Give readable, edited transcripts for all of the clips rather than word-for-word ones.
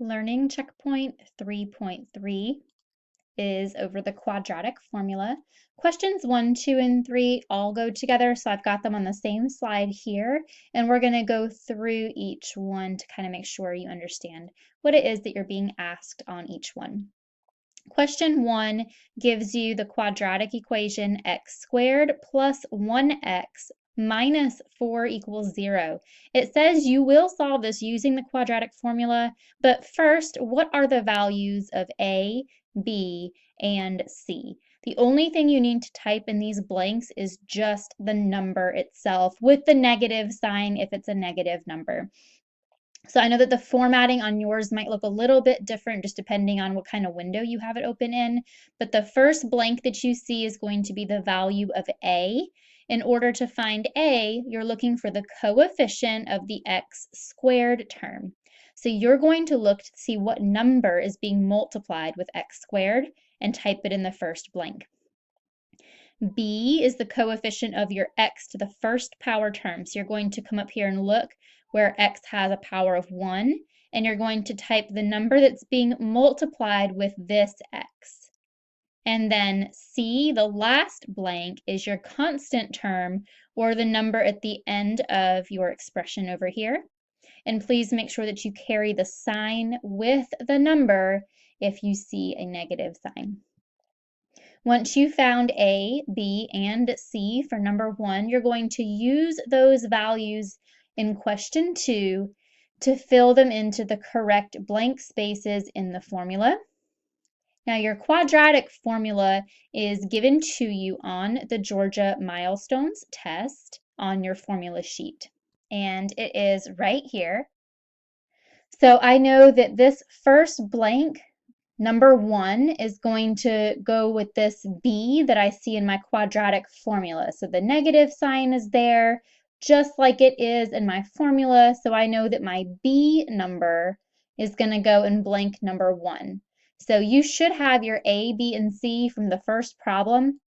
Learning checkpoint 3.3 is over the quadratic formula. Questions 1, 2, and 3 all go together, so I've got them on the same slide here, and we're going to go through each one to kind of make sure you understand what it is that you're being asked on each one. Question 1 gives you the quadratic equation x squared plus 1x minus 4 equals 0. It says you will solve this using the quadratic formula, but first, what are the values of a, b, and c? The only thing you need to type in these blanks is just the number itself with the negative sign if it's a negative number. So I know that the formatting on yours might look a little bit different just depending on what kind of window you have it open in, but the first blank that you see is going to be the value of a. In order to find a, you're looking for the coefficient of the x squared term. So you're going to look to see what number is being multiplied with x squared and type it in the first blank. B is the coefficient of your x to the first power term. So you're going to come up here and look where x has a power of 1, and you're going to type the number that's being multiplied with this x. And then C, the last blank, is your constant term, or the number at the end of your expression over here. And please make sure that you carry the sign with the number if you see a negative sign. Once you found A, B, and C for number 1, you're going to use those values in question 2 to fill them into the correct blank spaces in the formula. Now, your quadratic formula is given to you on the Georgia Milestones test on your formula sheet, and it is right here. So I know that this first blank, number 1, is going to go with this b that I see in my quadratic formula. So the negative sign is there, just like it is in my formula. So I know that my b number is going to go in blank number 1. So you should have your a, b, and c from the first problem.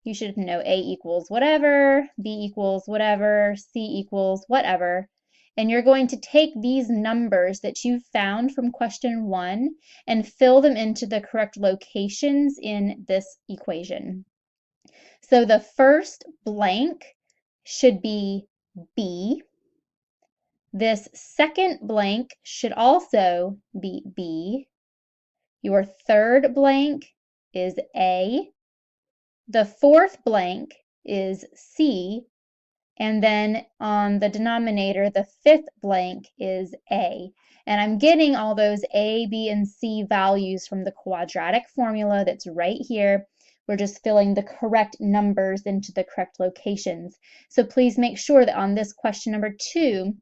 You should know a equals whatever, b equals whatever, c equals whatever. And you're going to take these numbers that you found from question 1 and fill them into the correct locations in this equation. So the first blank should be B. This second blank should also be B. Your third blank is A. The fourth blank is C. And then on the denominator, the fifth blank is A. And I'm getting all those A, B, and C values from the quadratic formula that's right here. We're just filling the correct numbers into the correct locations. So please make sure that on this question number 2,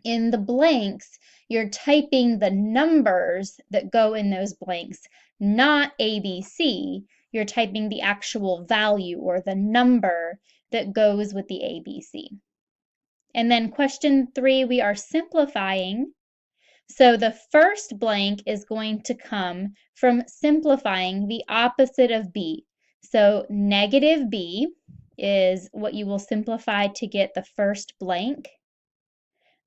in the blanks, you're typing the numbers that go in those blanks, not A, B, C. You're typing the actual value or the number that goes with the ABC. And then question 3, we are simplifying. So the first blank is going to come from simplifying the opposite of B. So negative B is what you will simplify to get the first blank.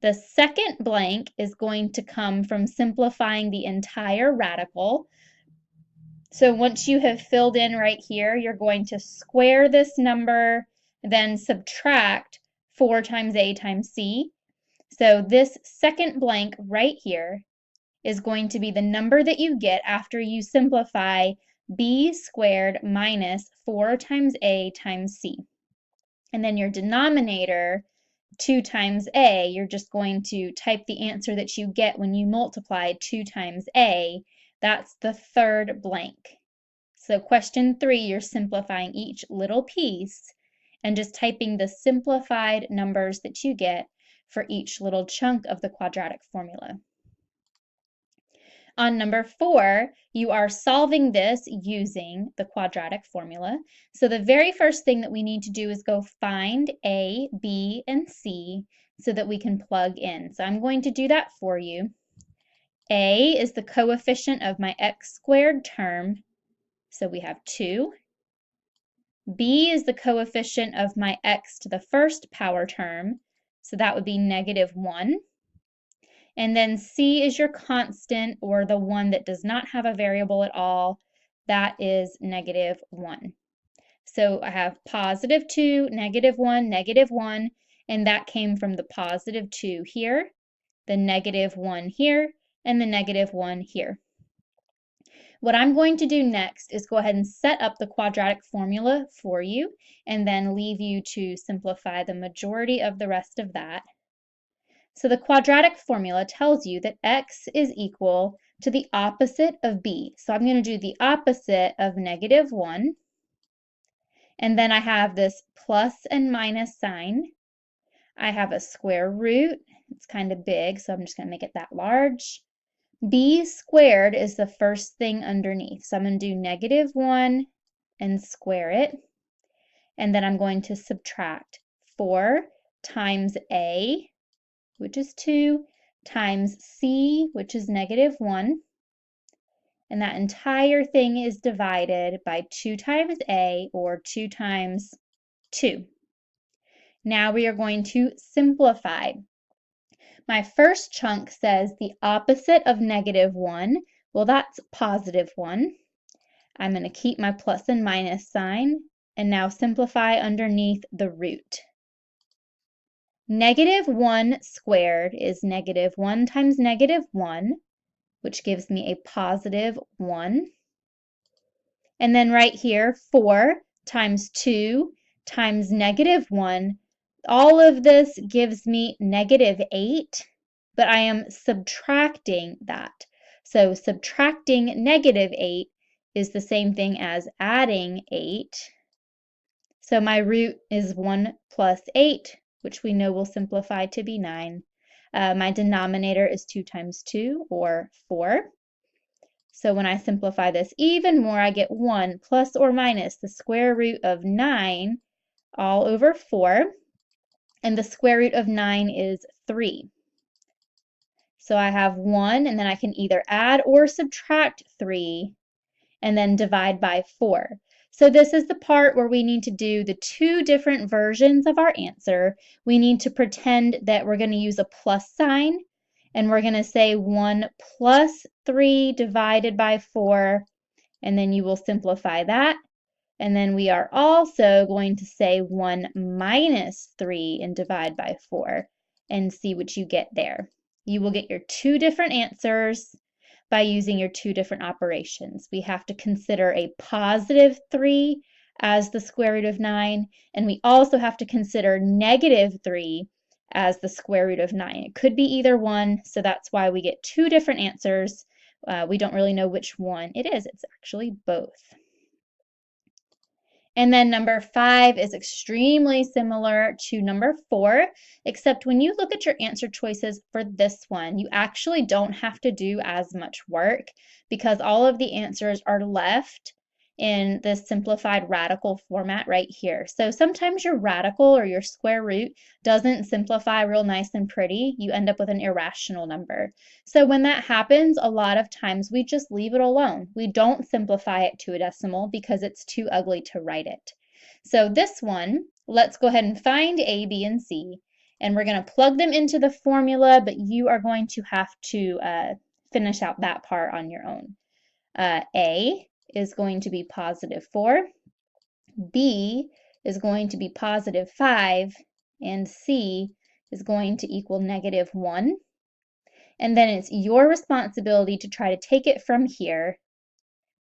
The second blank is going to come from simplifying the entire radical. So once you have filled in right here, you're going to square this number, then subtract 4 times A times C. So this second blank right here is going to be the number that you get after you simplify B squared minus 4 times A times C. And then your denominator, 2 times A, you're just going to type the answer that you get when you multiply 2 times A. That's the third blank. So question 3, you're simplifying each little piece and just typing the simplified numbers that you get for each little chunk of the quadratic formula. On number 4, you are solving this using the quadratic formula. So the very first thing that we need to do is go find A, B, and C so that we can plug in. So I'm going to do that for you. A is the coefficient of my x squared term, so we have 2. B is the coefficient of my x to the first power term, so that would be negative 1. And then C is your constant, or the one that does not have a variable at all. That is -1. So I have +2, -1, -1, and that came from the +2 here, the -1 here, and the -1 here. What I'm going to do next is go ahead and set up the quadratic formula for you, and then leave you to simplify the majority of the rest of that. So the quadratic formula tells you that x is equal to the opposite of b. So I'm going to do the opposite of -1. And then I have this plus and minus sign. I have a square root. It's kind of big, so I'm just going to make it that large. B squared is the first thing underneath. So I'm going to do -1 and square it. And then I'm going to subtract 4 times A, which is 2, times C, which is -1. And that entire thing is divided by 2 times A, or 2 times 2. Now we are going to simplify. My first chunk says the opposite of -1. Well, that's +1. I'm going to keep my plus and minus sign, and now simplify underneath the root. -1 squared is -1 times -1, which gives me a +1. And then right here, 4 times 2 times -1, all of this gives me -8, but I am subtracting that. So subtracting -8 is the same thing as adding 8. So my root is 1 plus 8, which we know will simplify to be 9. My denominator is 2 times 2, or 4. So when I simplify this even more, I get 1 plus or minus the square root of 9 all over 4. And the square root of 9 is 3. So I have 1, and then I can either add or subtract 3, and then divide by 4. So this is the part where we need to do the two different versions of our answer. We need to pretend that we're going to use a plus sign, and we're going to say 1 plus 3 divided by 4, and then you will simplify that. And then we are also going to say 1 minus 3 and divide by 4 and see what you get there. You will get your two different answers by using your two different operations. We have to consider a +3 as the square root of 9, and we also have to consider -3 as the square root of 9. It could be either one, so that's why we get two different answers. We don't really know which one it is. It's actually both. And then number 5 is extremely similar to number 4, except when you look at your answer choices for this one, you actually don't have to do as much work because all of the answers are left in this simplified radical format right here. So sometimes your radical or your square root doesn't simplify real nice and pretty. You end up with an irrational number. So when that happens, a lot of times we just leave it alone. We don't simplify it to a decimal because it's too ugly to write it. So this one, let's go ahead and find A, B, and C, and we're going to plug them into the formula, but you are going to have to finish out that part on your own. A is going to be +4, B is going to be +5, and C is going to equal -1. And then it's your responsibility to try to take it from here,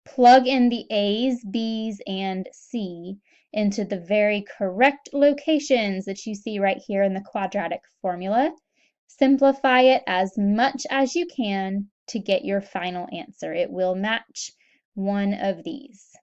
plug in the A's, B's, and C into the very correct locations that you see right here in the quadratic formula. Simplify it as much as you can to get your final answer. It will match one of these.